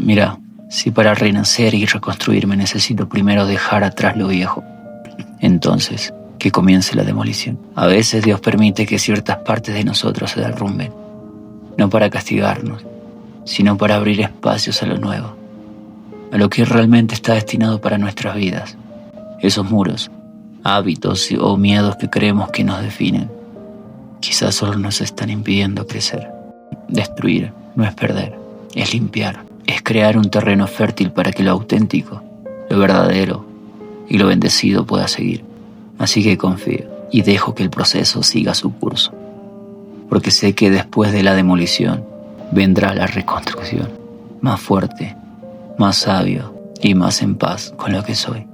Mira, si para renacer y reconstruirme necesito primero dejar atrás lo viejo, entonces que comience la demolición. A veces Dios permite que ciertas partes de nosotros se derrumben, no para castigarnos, sino para abrir espacios a lo nuevo, a lo que realmente está destinado para nuestras vidas. Esos muros, hábitos o miedos que creemos que nos definen, quizás solo nos están impidiendo crecer. Destruir no es perder, es limpiar, es crear un terreno fértil para que lo auténtico, lo verdadero y lo bendecido pueda seguir. Así que confío y dejo que el proceso siga su curso, porque sé que después de la demolición vendrá la reconstrucción, más fuerte, más sabio y más en paz con lo que soy.